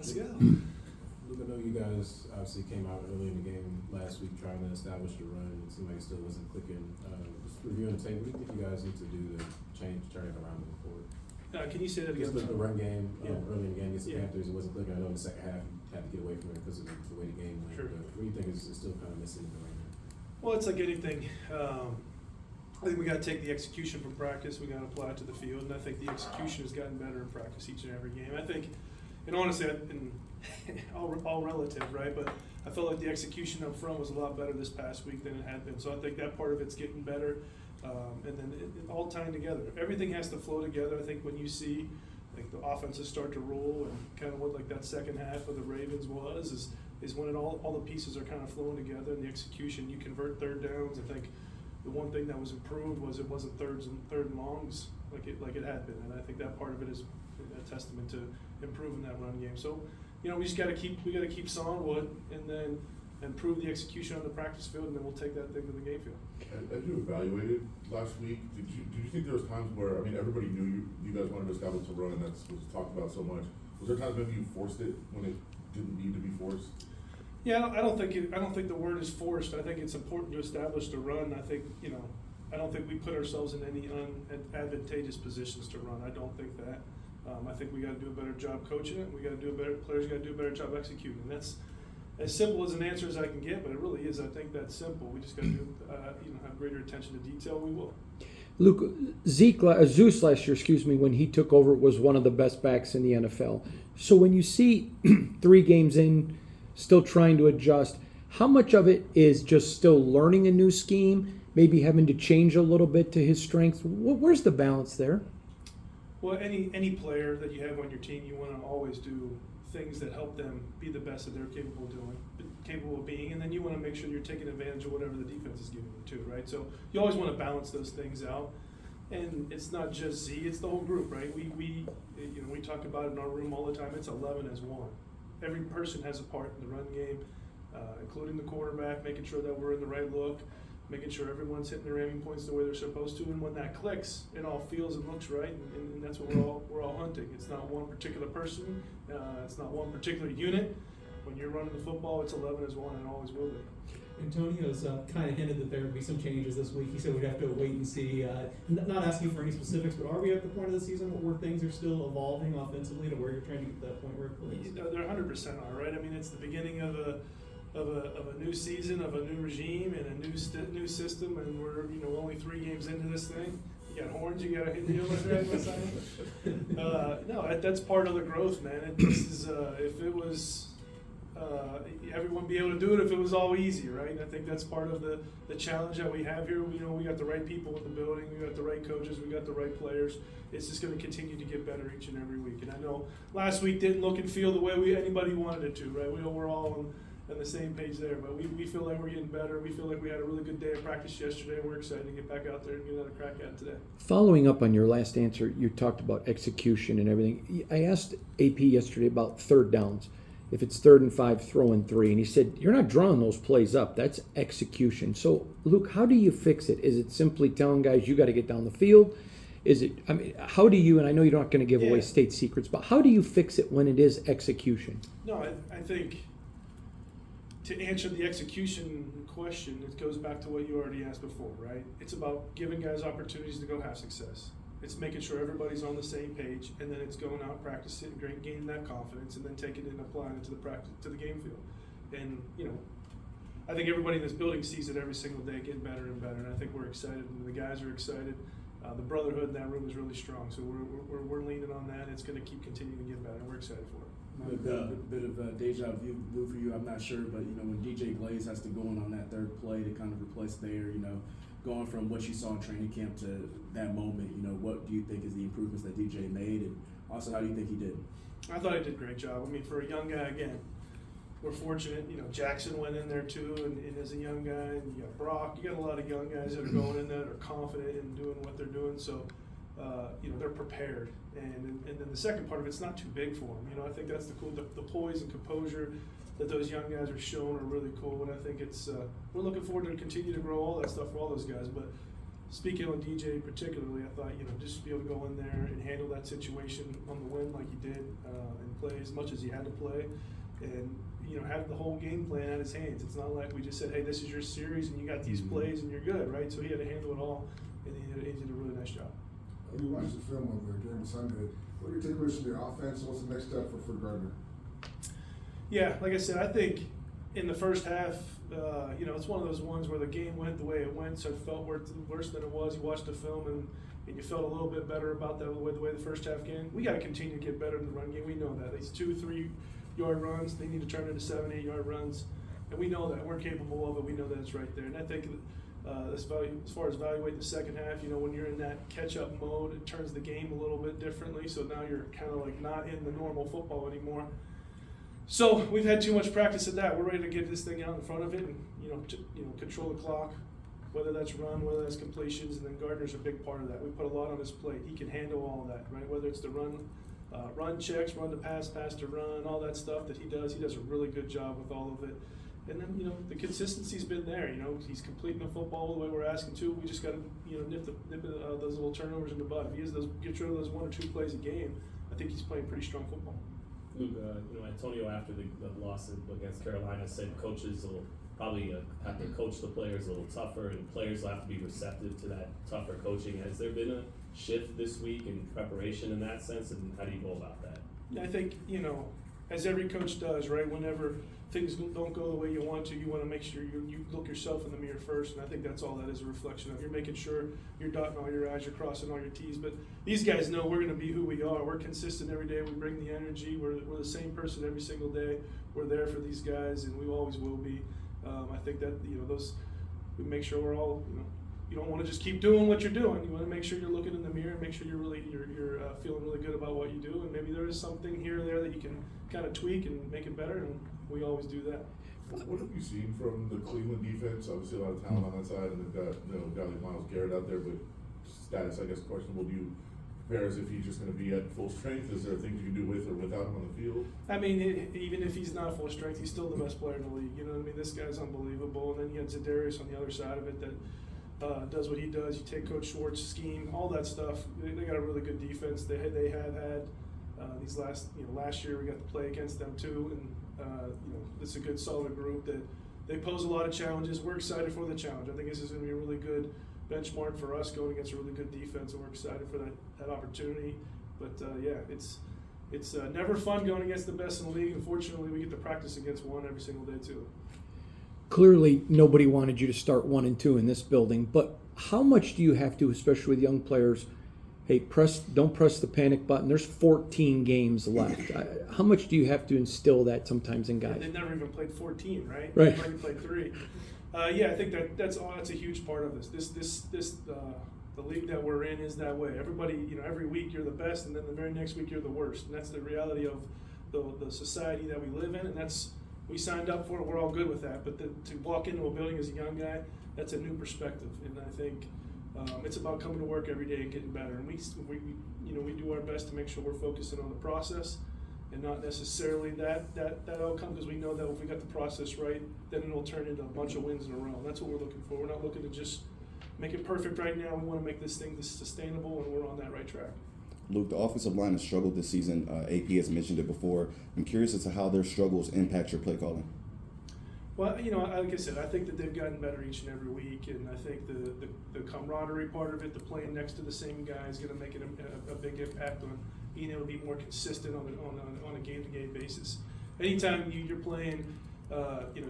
Let's go. Luke, I know you guys obviously came out early in the game last week trying to establish the run. It seemed like it still wasn't clicking. Just reviewing the tape, what do you think you guys need to do to turn it around moving forward? Can you say that again? Just the run game early in the game against the Yeah. Panthers, it wasn't clicking. I know in the second half you had to get away from it because of the way the game went. Sure. But what do you think is still kind of missing in the run game? Well, it's like anything. I think we got to take the execution from practice. We got to apply it to the field, and I think the execution has gotten better in practice each and every game. I think, and honestly, all relative, right? But I felt like the execution up front was a lot better this past week than it had been. So I think that part of it's getting better, and then it all tying together. Everything has to flow together. I think when you see like the offenses start to roll and kind of what like that second half of the Ravens is when all the pieces are kind of flowing together, and the execution. You convert third downs. I think the one thing that was improved was it wasn't third and longs like it had been, and I think that part of it is a testament to improving that run game. So, we just got to keep sawing wood and then improve the execution on the practice field, and then we'll take that thing to the game field. As you evaluated last week, did you think there was times where, everybody knew you guys wanted to establish a run, and that's was talked about so much. Was there times maybe you forced it when it didn't need to be forced? Yeah, I don't think the word is forced. I think it's important to establish the run. I think, I don't think we put ourselves in any unadvantageous positions to run. I don't think that. I think we got to do a better job coaching it. Players got to do a better job executing. And that's as simple as an answer as I can get, but it really is. I think that's simple. We just got to do, have greater attention to detail. We will. Luke, Zeus last year, when he took over, was one of the best backs in the NFL. So when you see 3 games in, still trying to adjust, how much of it is just still learning a new scheme, maybe having to change a little bit to his strengths? Where's the balance there? Well, any player that you have on your team, you want to always do things that help them be the best that they're capable of being, and then you want to make sure you're taking advantage of whatever the defense is giving you too, right? So you always want to balance those things out, and it's not just Z, it's the whole group, right? We talk about it in our room all the time. It's 11 as one. Every person has a part in the run game, including the quarterback, making sure that we're in the right look, making sure everyone's hitting their aiming points the way they're supposed to, and when that clicks, it all feels and looks right, and that's what we're all hunting. It's not one particular person, it's not one particular unit. When you're running the football, it's 11 as one, and always will be. Antonio's kind of hinted that there would be some changes this week. He said we'd have to wait and see. Not asking for any specifics, but are we at the point of the season where things are still evolving offensively to where you're trying to get to that point where it clicks? They're 100% are, right? It's the beginning of a new season, of a new regime, and a new system, and we're only 3 games into this thing. You got horns, you got to hit the other No, that's part of the growth, man. This is if it was. Everyone be able to do it if it was all easy, right? And I think that's part of the challenge that we have here. We got the right people in the building, we got the right coaches, we got the right players. It's just going to continue to get better each and every week. And I know last week didn't look and feel the way anybody wanted it to, right? We're all on the same page there, but we feel like we're getting better. We feel like we had a really good day of practice yesterday, and we're excited to get back out there and get another crack at it today. Following up on your last answer, you talked about execution and everything. I asked AP yesterday about third downs. If it's 3rd and 5, throw in 3. And he said, you're not drawing those plays up. That's execution. So, Luke, how do you fix it? Is it simply telling guys you got to get down the field? Is it, how do you, and I know you're not going to give away state secrets, but how do you fix it when it is execution? No, I think to answer the execution question, it goes back to what you already asked before, right? It's about giving guys opportunities to go have success. It's making sure everybody's on the same page, and then it's going out, practicing, gaining that confidence, and then taking it and applying it to the game field. And I think everybody in this building sees it every single day, getting better and better. And I think we're excited, and the guys are excited. The brotherhood in that room is really strong, so we're leaning on that. It's going to keep continuing to get better, and we're excited for it. A bit of deja vu for you. I'm not sure, but when DJ Glaze has to go in on that third play to kind of replace Thayer, going from what you saw in training camp to that moment, what do you think is the improvements that DJ made, and also how do you think he did? I thought he did a great job. For a young guy, again, we're fortunate. Jackson went in there too, and as a young guy, and you got Brock. You got a lot of young guys that are going in there that are confident in doing what they're doing. So, they're prepared. And then the second part of it's not too big for them. I think that's the cool, the poise and composure that those young guys are showing are really cool. And I think it's we're looking forward to continue to grow all that stuff for all those guys. But speaking on DJ particularly, I thought, just be able to go in there and handle that situation on the win like he did, and play as much as he had to play, and have the whole game plan at his hands. It's not like we just said, hey, this is your series and you got these plays and you're good, right? So he had to handle it all, and he did a really nice job. You watched the film over during Sunday. What are your takeaways from the offense? What's the next step for Gardner? Yeah, like I said, I think in the first half, it's one of those ones where the game went the way it went, so it felt worse than it was. You watched the film and you felt a little bit better about that the way the first half came. We got to continue to get better in the run game. We know that. These 2-3 yard runs, they need to turn into 7-8 yard runs, and we know that. We're capable of it. We know that it's right there. And I think as far as evaluating the second half, when you're in that catch-up mode, it turns the game a little bit differently, so now you're kind of like not in the normal football anymore. So we've had too much practice at that. We're ready to get this thing out in front of it and control the clock, whether that's run, whether that's completions, and then Gardner's a big part of that. We put a lot on his plate. He can handle all of that, right? Whether it's the run checks, run to pass to run, all that stuff that he does a really good job with all of it. And then the consistency's been there. He's completing the football the way we're asking to. We just got to nip those little turnovers in the bud. If he gets rid of those 1 or 2 plays a game, I think he's playing pretty strong football. Luke, Antonio after the loss against Carolina said coaches will probably have to coach the players a little tougher, and players will have to be receptive to that tougher coaching. Has there been a shift this week in preparation in that sense, and how do you go about that? I think, as every coach does, right, whenever things don't go the way you want to make sure you look yourself in the mirror first, and I think that's all that is a reflection of. You're making sure you're dotting all your I's, you're crossing all your T's, but these guys know we're going to be who we are. We're consistent every day. We bring the energy. We're the same person every single day. We're there for these guys, and we always will be. I think that, we make sure we're all, you don't want to just keep doing what you're doing. You want to make sure you're looking in the mirror and make sure you're feeling really good about what you do, and maybe there is something here or there that you can kind of tweak and make it better, and we always do that. What have you seen from the Cleveland defense? Obviously a lot of talent on that side, and they've got a guy like Myles Garrett out there, but status, I guess, questionable. Do you compare as if he's just going to be at full strength? Is there things you can do with or without him on the field? I mean, even if he's not full strength, he's still the best player in the league. This guy's unbelievable. And then you had Za'Darius on the other side of it that does what he does. You take Coach Schwartz's scheme, all that stuff. They got a really good defense. They have had these last year we got to play against them too, and it's a good solid group that they pose a lot of challenges. We're excited for the challenge. I think this is going to be a really good benchmark for us going against a really good defense, and we're excited for that opportunity. But it's never fun going against the best in the league. Unfortunately, we get to practice against one every single day too. Clearly, nobody wanted you to start 1 and 2 in this building, but how much do you have to, especially with young players, hey, don't press the panic button. There's 14 games left. How much do you have to instill that sometimes in guys? They never even played 14, right? Right. They only played 3. I think that's a huge part of this. The league that we're in is that way. Everybody, every week you're the best, and then the very next week you're the worst. And that's the reality of the society that we live in, and we signed up for it. We're all good with that. But to walk into a building as a young guy, that's a new perspective, and I think. It's about coming to work every day and getting better, and we do our best to make sure we're focusing on the process and not necessarily that outcome, because we know that if we got the process right, then it'll turn into a bunch of wins in a row. And that's what we're looking for. We're not looking to just make it perfect right now. We want to make this thing sustainable, and we're on that right track. Luke, the offensive line has struggled this season. AP has mentioned it before. I'm curious as to how their struggles impact your play calling. Well, like I said, I think that they've gotten better each and every week, and I think the camaraderie part of it, the playing next to the same guy, is going to make it a big impact on being able to be more consistent on a game-to-game basis. Anytime you're playing,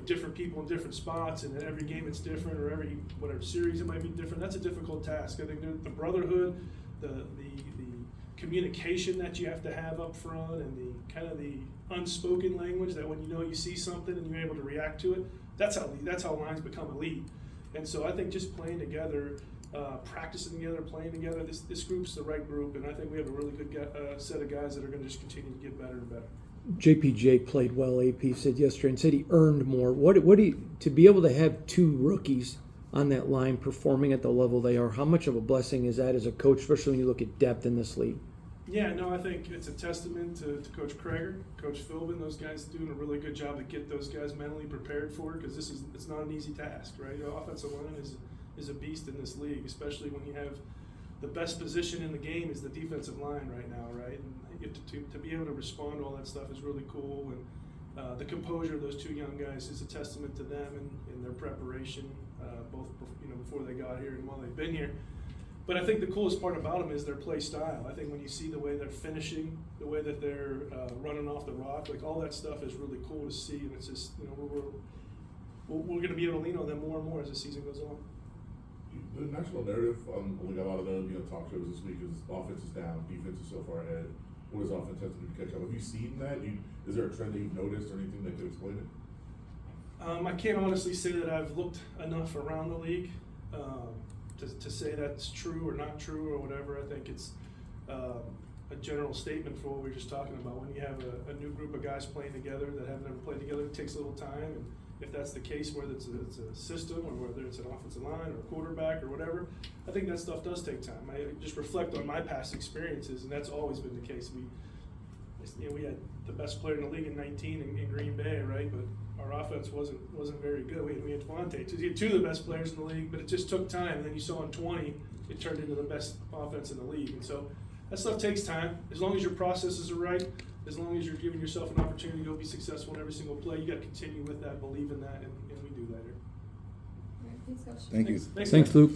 different people in different spots, and every game it's different, or every whatever series it might be different, that's a difficult task. I think the brotherhood, the communication that you have to have up front, and the kind of the unspoken language that when you see something and you're able to react to it, that's how lines become elite. And so I think just playing together, practicing together, playing together, this group's the right group, and I think we have a really good set of guys that are going to just continue to get better and better. JPJ played well, AP said yesterday, and said he earned more. What do you, to be able to have 2 rookies on that line performing at the level they are, how much of a blessing is that as a coach, especially when you look at depth in this league? Yeah, no, I think it's a testament to Coach Krager, Coach Philbin. Those guys doing a really good job to get those guys mentally prepared for it, because it's not an easy task, right? Offensive line is a beast in this league, especially when you have the best position in the game is the defensive line right now, right? And you get to be able to respond to all that stuff is really cool. And the composure of those two young guys is a testament to them and their preparation, both before they got here and while they've been here. But I think the coolest part about them is their play style. I think when you see the way they're finishing, the way that they're running off the rock, like all that stuff is really cool to see. And it's just, we're going to be able to lean on them more and more as the season goes on. The national narrative, we got a lot of the talk shows this week is offense is down, defense is so far ahead. What does offense have to do to catch up? Have you seen that? Is there a trend that you've noticed or anything that could explain it? I can't honestly say that I've looked enough around the league to say that's true or not true or whatever. I think it's a general statement for what we were just talking about. When you have a new group of guys playing together that haven't ever played together, it takes a little time. And if that's the case, whether it's a system or whether it's an offensive line or a quarterback or whatever, I think that stuff does take time. I just reflect on my past experiences, and that's always been the case. We had the best player in the league in 19 in Green Bay, right? But our offense wasn't very good. We had Devontae, two of the best players in the league, but it just took time. And then you saw in 20, it turned into the best offense in the league. And so that stuff takes time. As long as your processes are right, as long as you're giving yourself an opportunity to go be successful in every single play, you got to continue with that, believe in that, and we do that here. All right, thanks, Coach. Thank you. Thanks, Thanks, guys. Luke.